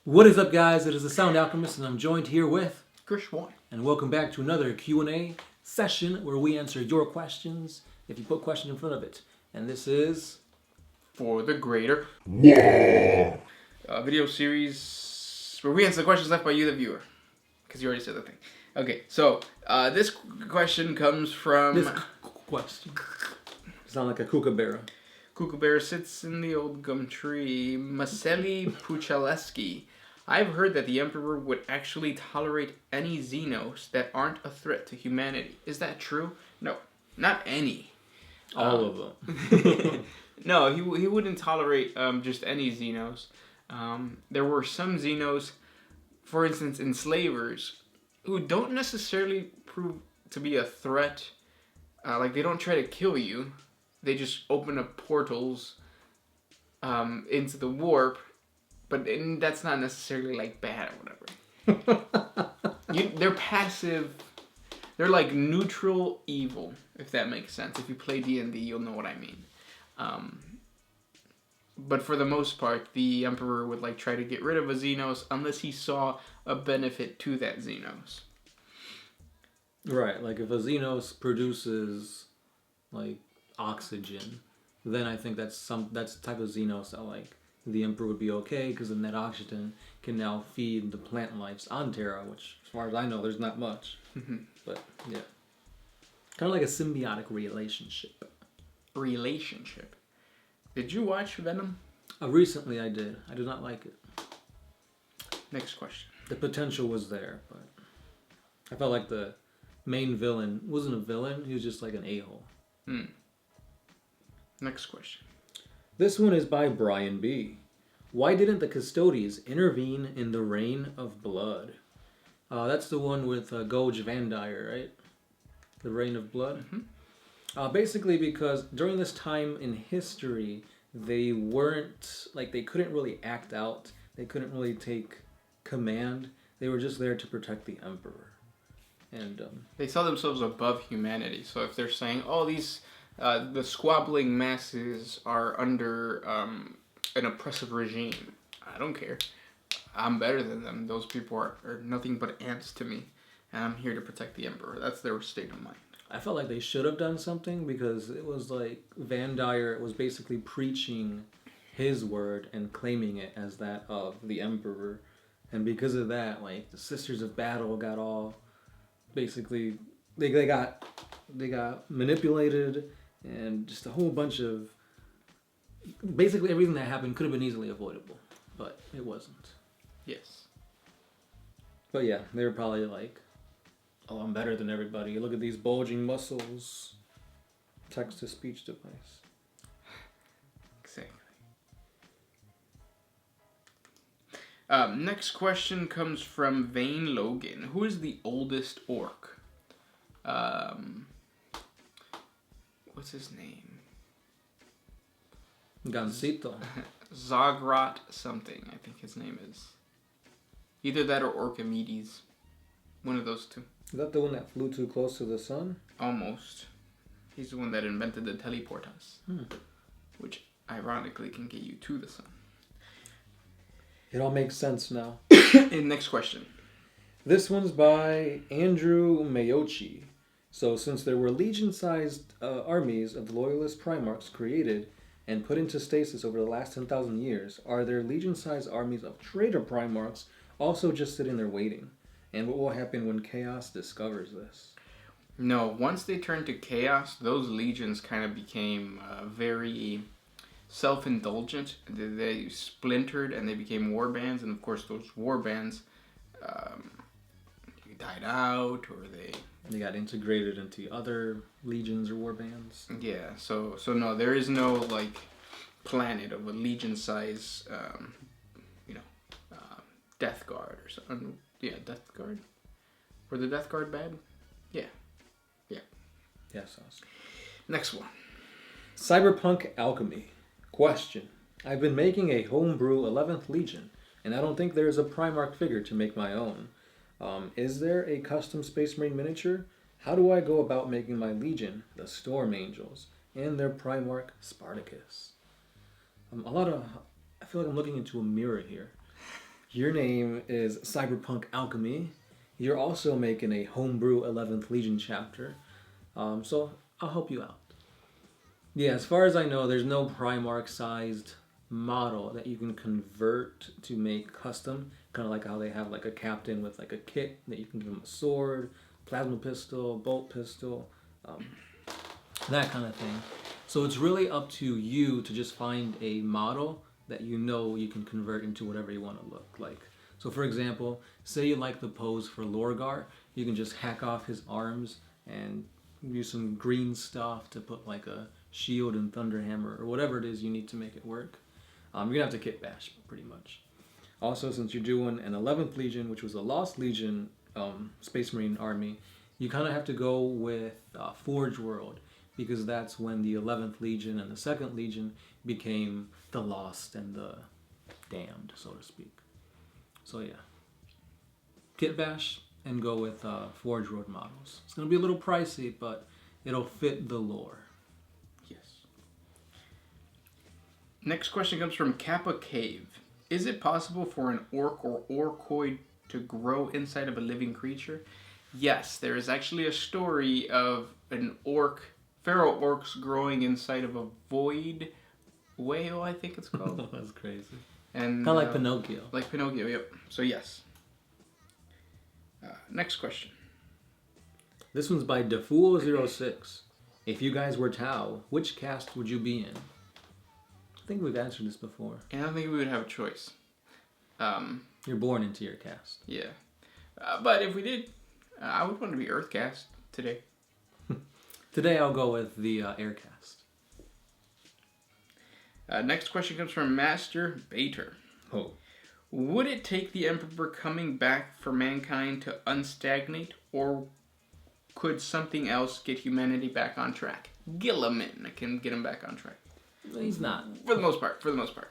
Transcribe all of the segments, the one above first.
What is up, guys? It is the Sound Alchemist, and I'm joined here with Chris One. And welcome back to another Q&A session where we answer your questions if you put question in front of it. And this is For the Greater WAAAGH! video series where we answer the questions left by you, the viewer. Because you already said the thing. Okay, so this question comes from... this question. Sound like a kookaburra. Kookaburra sits in the old gum tree. Maseli Puchalesky. I've heard that the Emperor would actually tolerate any Xenos that aren't a threat to humanity. Is that true? No, not any. All of them. No, he wouldn't tolerate just any Xenos. There were some Xenos, for instance, enslavers, who don't necessarily prove to be a threat. Like, they don't try to kill you. They just open up portals into the warp, but that's not necessarily, like, bad or whatever. They're passive. They're like neutral evil, if that makes sense. If you play D&D, you'll know what I mean. But for the most part, the Emperor would like try to get rid of a Xenos unless he saw a benefit to that Xenos. Right, like if a Xenos produces like oxygen, then I think that's the type of Xenos that like the Emperor would be okay, because then that oxygen can now feed the plant lives on Terra, which as far as I know there's not much. But yeah, kind of like a symbiotic relationship. Did you watch Venom? Recently I did. I did not like it. Next question. The potential was there, but I felt like the main villain wasn't a villain. He was just like an a-hole. Next question. This one is by Brian B. Why didn't the Custodes intervene in the Reign of Blood? That's the one with Goj Vandire, right? The Reign of Blood? Basically because during this time in history, they weren't, like, they couldn't really act out. They couldn't really take command. They were just there to protect the Emperor. And they saw themselves above humanity. So if they're saying, oh, these, the squabbling masses are under an oppressive regime, I don't care. I'm better than them. Those people are nothing but ants to me. And I'm here to protect the Emperor. That's their state of mind. I felt like they should have done something, because it was like Vandire was basically preaching his word and claiming it as that of the Emperor. And because of that, like, the Sisters of Battle got all basically they got manipulated, and just a whole bunch of basically everything that happened could have been easily avoidable, but it wasn't. Yes. But yeah, they were probably like, oh, I'm better than everybody. Look at these bulging muscles. Text-to-speech device. Exactly. Next question comes from Vane Logan. Who is the oldest orc? What's his name? Gansito. Zogrot something, I think his name is. Either that or Orchimedes. One of those two. Is that the one that flew too close to the sun? Almost. He's the one that invented the teleporters. Which, ironically, can get you to the sun. It all makes sense now. And next question. This one's by Andrew Mayochi. So, since there were legion-sized armies of the Loyalist Primarchs created and put into stasis over the last 10,000 years, are there legion-sized armies of traitor Primarchs also just sitting there waiting? And what will happen when Chaos discovers this? No, once they turned to Chaos, those legions kind of became very self-indulgent. They splintered and they became war bands, and of course those war bands died out, or they got integrated into other legions or war bands. Yeah, so no, there is no like planet of a legion size, Death Guard or something. Yeah, Death Guard. Were the Death Guard bad? Yeah. Yes. Next one. Cyberpunk Alchemy. Question. I've been making a homebrew 11th Legion, and I don't think there is a Primarch figure to make my own. Is there a custom Space Marine miniature? How do I go about making my Legion, the Storm Angels, and their Primarch Spartacus? I feel like I'm looking into a mirror here. Your name is Cyberpunk Alchemy. You're also making a homebrew 11th Legion chapter. So I'll help you out. Yeah, as far as I know, there's no Primarch-sized model that you can convert to make custom. Kind of like how they have like a captain with like a kit that you can give him a sword, plasma pistol, bolt pistol, that kind of thing. So it's really up to you to just find a model that you know you can convert into whatever you want to look like. So for example, say you like the pose for Lorgar, you can just hack off his arms and use some green stuff to put like a shield and thunderhammer or whatever it is you need to make it work. You're gonna have to kit bash pretty much. Also, since you're doing an 11th Legion, which was a Lost Legion Space Marine army, you kind of have to go with Forge World, because that's when the 11th Legion and the 2nd Legion became the Lost and the Damned, so to speak. So yeah, kit bash and go with Forge World models. It's going to be a little pricey, but it'll fit the lore. Yes. Next question comes from Kappa Cave. Is it possible for an orc or orcoid to grow inside of a living creature? Yes, there is actually a story of an orc, feral orcs growing inside of a void whale, I think it's called. That's crazy. And Kind of like Pinocchio. Like Pinocchio, yep. So yes. Next question. This one's by Defool06. If you guys were Tau, which cast would you be in? I think we've answered this before. And I don't think we would have a choice. You're born into your cast. Yeah. But if we did, I would want to be Earthcast today. Today I'll go with the Aircast. Next question comes from Master Bater. Oh. Would it take the Emperor coming back for mankind to unstagnate, or could something else get humanity back on track? Gilliman can get him back on track. He's not. For the most part.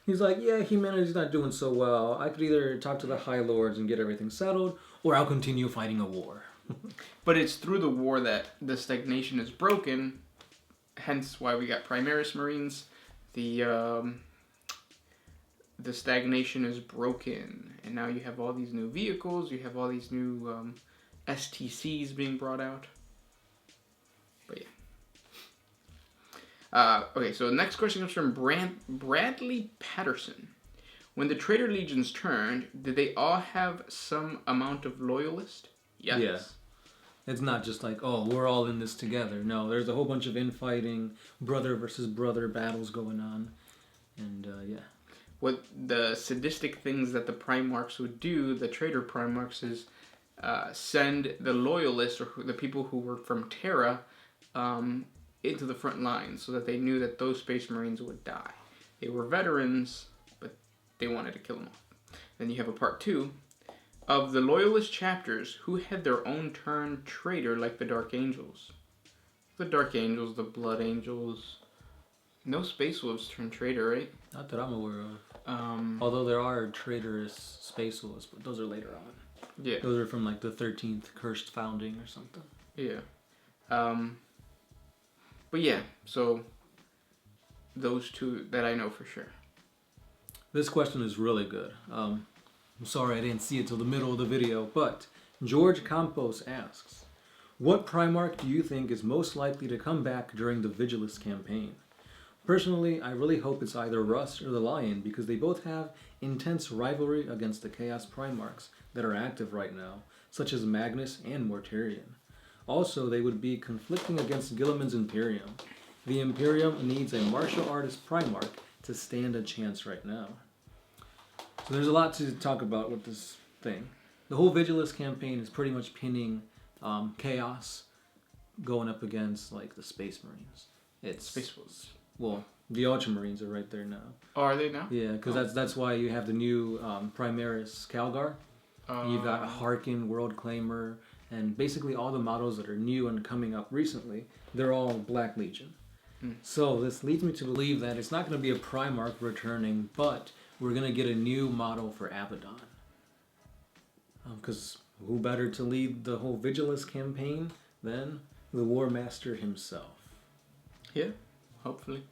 He's like, yeah, humanity's not doing so well. I could either talk to the High Lords and get everything settled, or I'll continue fighting a war. But it's through the war that the stagnation is broken, hence why we got Primaris Marines. The stagnation is broken, and now you have all these new vehicles, you have all these new STCs being brought out. But yeah. Okay, so the next question comes from Bradley Patterson. When the Traitor Legions turned, did they all have some amount of loyalist? Yes. Yeah. It's not just like, oh, we're all in this together. No, there's a whole bunch of infighting, brother versus brother battles going on. And, yeah. What the sadistic things that the Primarchs would do, the traitor Primarchs, is send the loyalists, or the people who were from Terra, into the front lines so that they knew that those Space Marines would die. They were veterans, but they wanted to kill them off. Then you have a part 2 of the loyalist chapters who had their own turn traitor, like the Dark Angels. The Dark Angels, the Blood Angels. No Space Wolves turn traitor, right? Not that I'm aware of. Although there are traitorous Space Wolves, but those are later on. Yeah. Those are from like the 13th Cursed Founding or something. Yeah. But yeah, so those two that I know for sure. This question is really good. I'm sorry I didn't see it till the middle of the video, but George Campos asks, what Primarch do you think is most likely to come back during the Vigilus campaign? Personally, I really hope it's either Rust or the Lion, because they both have intense rivalry against the Chaos Primarchs that are active right now, such as Magnus and Mortarion. Also, they would be conflicting against Gilliman's Imperium. The Imperium needs a martial artist Primarch to stand a chance right now. So there's a lot to talk about with this thing. The whole Vigilus campaign is pretty much pinning Chaos going up against like the Space Marines. It's Space Wolves. Well, the Ultramarines are right there now. Oh, are they now? Yeah, because that's why you have the new Primaris Calgar. You've got Harkin, World Claimer, and basically all the models that are new and coming up recently, they're all Black Legion. So this leads me to believe that it's not going to be a Primarch returning, but we're going to get a new model for Abaddon. Because who better to lead the whole Vigilus campaign than the War Master himself? Yeah, hopefully.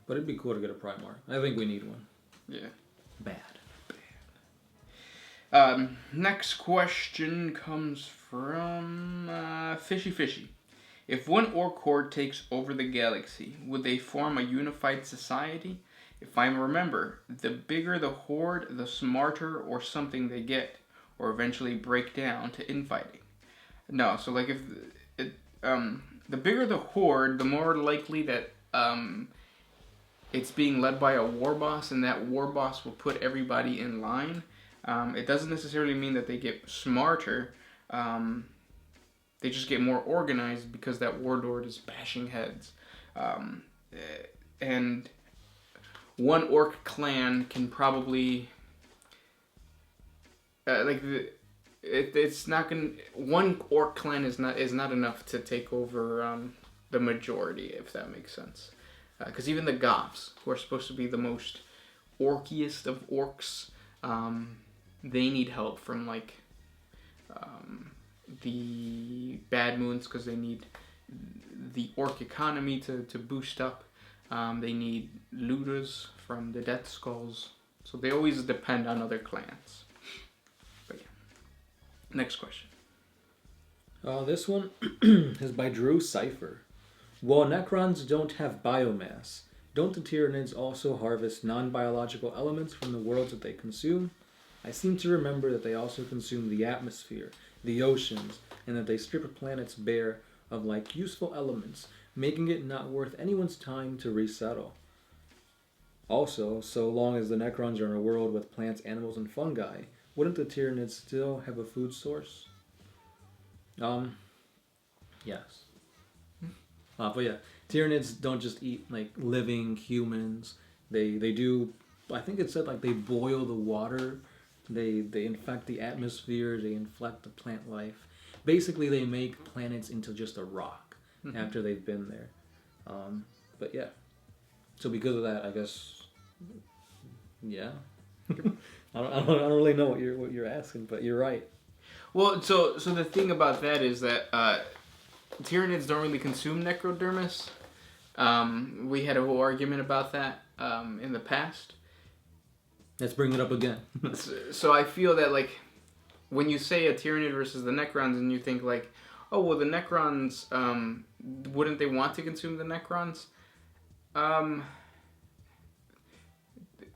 But it'd be cool to get a Primarch. I think we need one. Yeah. Bad. Next question comes from Fishy Fishy. If one orc horde takes over the galaxy, would they form a unified society? If I remember, the bigger the horde, the smarter or something they get, or eventually break down to infighting. No, so like if the bigger the horde, the more likely that it's being led by a war boss, and that war boss will put everybody in line. It doesn't necessarily mean that they get smarter. They just get more organized because that warlord is bashing heads. And one orc clan can probably it's not gonna. One orc clan is not enough to take over the majority, if that makes sense. Because even the Goths, who are supposed to be the most orkiest of orcs, they need help from like the Bad Moons, because they need the orc economy to boost up. They need looters from the Death Skulls, so they always depend on other clans. But yeah. Next question. This one is by Drew Cipher. While Necrons don't have biomass, don't the Tyranids also harvest non-biological elements from the worlds that they consume? I seem to remember that they also consume the atmosphere, the oceans, and that they strip planets bare of like useful elements, making it not worth anyone's time to resettle. Also, so long as the Necrons are in a world with plants, animals, and fungi, wouldn't the Tyranids still have a food source? Yes. But yeah, Tyranids don't just eat like living humans. They do. I think it said like they boil the water. They infect the atmosphere. They infect the plant life. Basically, they make planets into just a rock after they've been there. But yeah, so because of that, I guess, yeah. I don't really know what you're asking, but you're right. Well, so the thing about that is that Tyranids don't really consume necrodermis. We had a whole argument about that in the past. Let's bring it up again. So I feel that like when you say a Tyranid versus the Necrons, and you think like, oh well, the Necrons, wouldn't they want to consume the Necrons?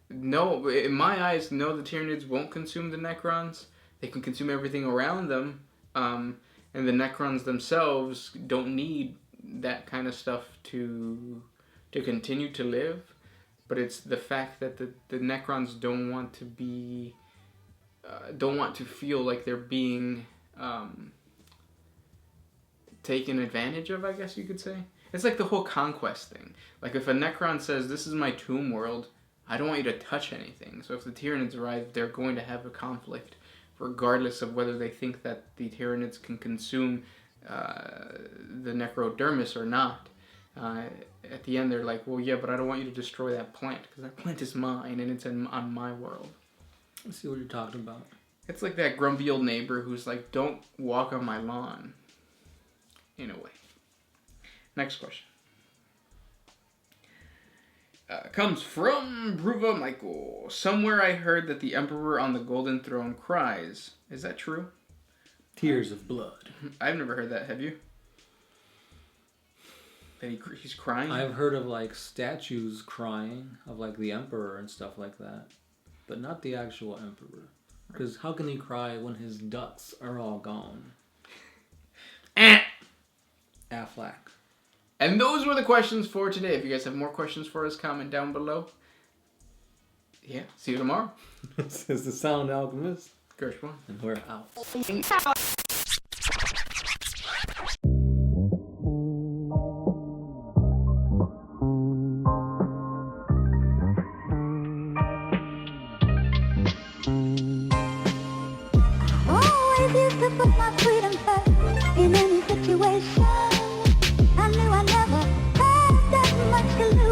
No, in my eyes, no, the Tyranids won't consume the Necrons. They can consume everything around them. And the Necrons themselves don't need that kind of stuff to continue to live. But it's the fact that the Necrons don't want to feel like they're being taken advantage of, I guess you could say. It's like the whole conquest thing. Like if a Necron says, this is my tomb world, I don't want you to touch anything. So if the Tyranids arrive, they're going to have a conflict, regardless of whether they think that the Tyranids can consume the necrodermis or not. At the end, they're like, well, yeah, but I don't want you to destroy that plant, because that plant is mine, and it's on my world. I see what you're talking about. It's like that grumpy old neighbor who's like, don't walk on my lawn. In a way. Next question. Comes from Bruva Michael. Somewhere I heard that the Emperor on the Golden Throne cries. Is that true? Tears of blood. I've never heard that. Have you? That he's crying? I've heard of like statues crying of like the Emperor and stuff like that. But not the actual Emperor. Because how can he cry when his ducks are all gone? Affleck. And those were the questions for today. If you guys have more questions for us, comment down below. Yeah, see you tomorrow. This is the Sound Alchemist. Gershwin. And we're out. Always used to put my freedom first in any situation. I knew I never had that much to lose.